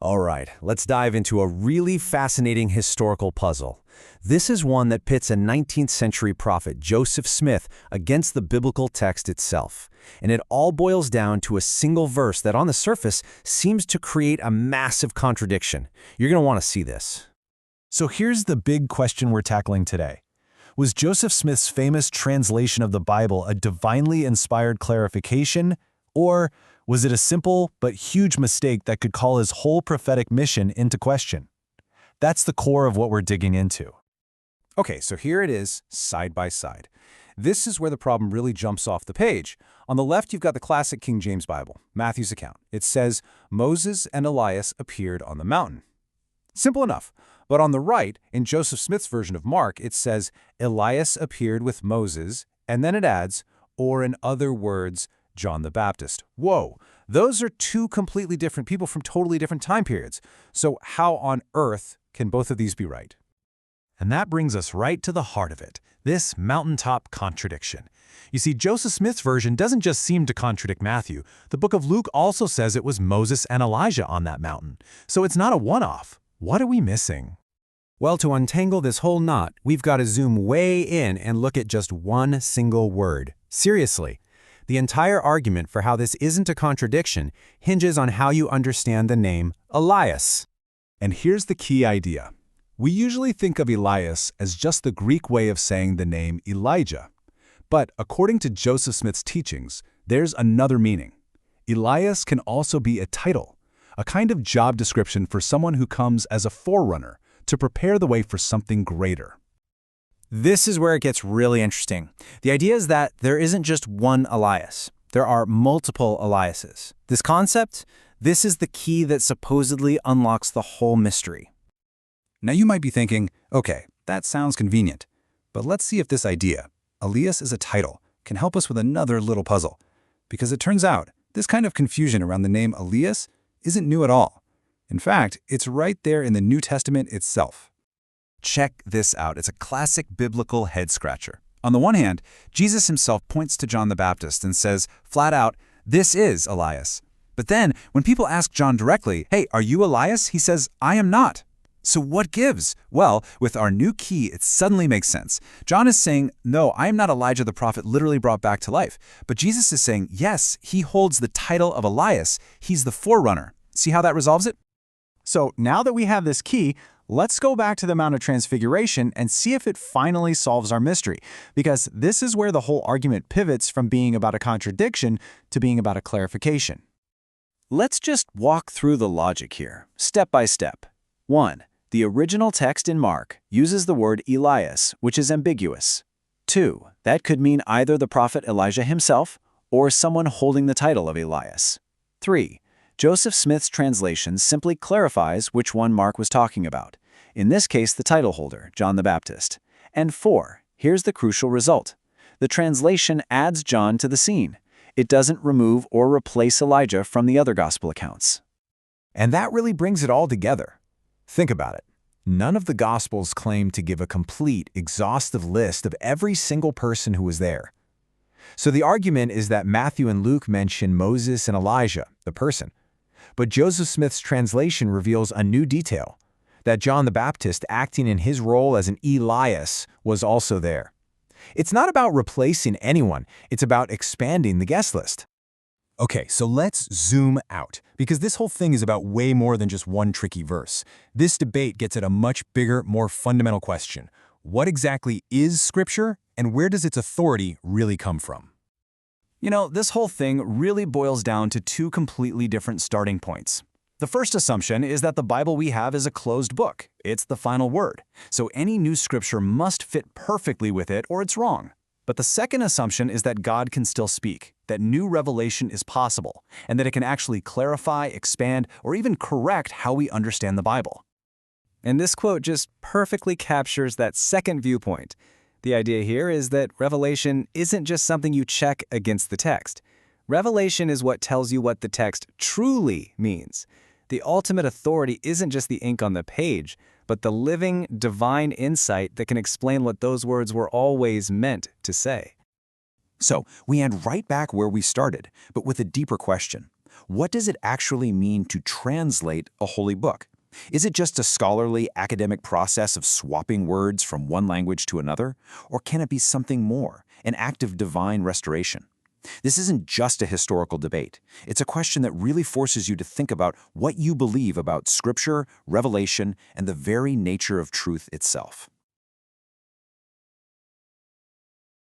All right, let's dive into a really fascinating historical puzzle. This is one that pits a 19th century prophet, Joseph Smith, against the biblical text itself. And it all boils down to a single verse that on the surface seems to create a massive contradiction. You're going to want to see this. So here's the big question we're tackling today. Was Joseph Smith's famous translation of the Bible a divinely inspired clarification, or was it a simple but huge mistake that could call his whole prophetic mission into question? That's the core of what we're digging into. Okay, so here it is, side by side. This is where the problem really jumps off the page. On the left, you've got the classic King James Bible, Matthew's account. It says, Moses and Elias appeared on the mountain. Simple enough. But on the right, in Joseph Smith's version of Mark, it says, Elias appeared with Moses, and then it adds, or in other words, John the Baptist. Whoa, those are two completely different people from totally different time periods. So how on earth can both of these be right? And that brings us right to the heart of it, this mountaintop contradiction. You see, Joseph Smith's version doesn't just seem to contradict Matthew. The book of Luke also says it was Moses and Elijah on that mountain. So it's not a one-off. What are we missing? Well, to untangle this whole knot, we've got to zoom way in and look at just one single word. Seriously. The entire argument for how this isn't a contradiction hinges on how you understand the name Elias. And here's the key idea. We usually think of Elias as just the Greek way of saying the name Elijah. But according to Joseph Smith's teachings, there's another meaning. Elias can also be a title, a kind of job description for someone who comes as a forerunner to prepare the way for something greater. This is where it gets really interesting. The idea is that there isn't just one Elias. There are multiple Eliases. This concept, this is the key that supposedly unlocks the whole mystery. Now you might be thinking, okay, that sounds convenient. But let's see if this idea, Elias is a title, can help us with another little puzzle. Because it turns out, this kind of confusion around the name Elias isn't new at all. In fact, it's right there in the New Testament itself. Check this out. It's a classic biblical head-scratcher. On the one hand, Jesus himself points to John the Baptist and says, flat out, this is Elias. But then, when people ask John directly, hey, are you Elias? He says, I am not. So what gives? Well, with our new key, it suddenly makes sense. John is saying, no, I am not Elijah the prophet literally brought back to life. But Jesus is saying, yes, he holds the title of Elias. He's the forerunner. See how that resolves it? So now that we have this key, let's go back to the Mount of Transfiguration and see if it finally solves our mystery, because this is where the whole argument pivots from being about a contradiction to being about a clarification. Let's just walk through the logic here, step by step. 1. The original text in Mark uses the word Elias, which is ambiguous. 2. That could mean either the prophet Elijah himself or someone holding the title of Elias. 3. Joseph Smith's translation simply clarifies which one Mark was talking about. In this case, the title holder, John the Baptist. And 4, here's the crucial result. The translation adds John to the scene. It doesn't remove or replace Elijah from the other gospel accounts. And that really brings it all together. Think about it. None of the Gospels claim to give a complete, exhaustive list of every single person who was there. So the argument is that Matthew and Luke mention Moses and Elijah, the person. But Joseph Smith's translation reveals a new detail, that John the Baptist, acting in his role as an Elias, was also there. It's not about replacing anyone, it's about expanding the guest list. Okay, so let's zoom out, because this whole thing is about way more than just one tricky verse. This debate gets at a much bigger, more fundamental question. What exactly is Scripture, and where does its authority really come from? You know, this whole thing really boils down to two completely different starting points. The first assumption is that the Bible we have is a closed book. It's the final word. So any new scripture must fit perfectly with it or it's wrong. But the second assumption is that God can still speak, that new revelation is possible, and that it can actually clarify, expand, or even correct how we understand the Bible. And this quote just perfectly captures that second viewpoint. The idea here is that revelation isn't just something you check against the text. Revelation is what tells you what the text truly means. The ultimate authority isn't just the ink on the page, but the living, divine insight that can explain what those words were always meant to say. So we end right back where we started, but with a deeper question. What does it actually mean to translate a holy book? Is it just a scholarly academic process of swapping words from one language to another? Or can it be something more, an act of divine restoration? This isn't just a historical debate. It's a question that really forces you to think about what you believe about Scripture, revelation, and the very nature of truth itself.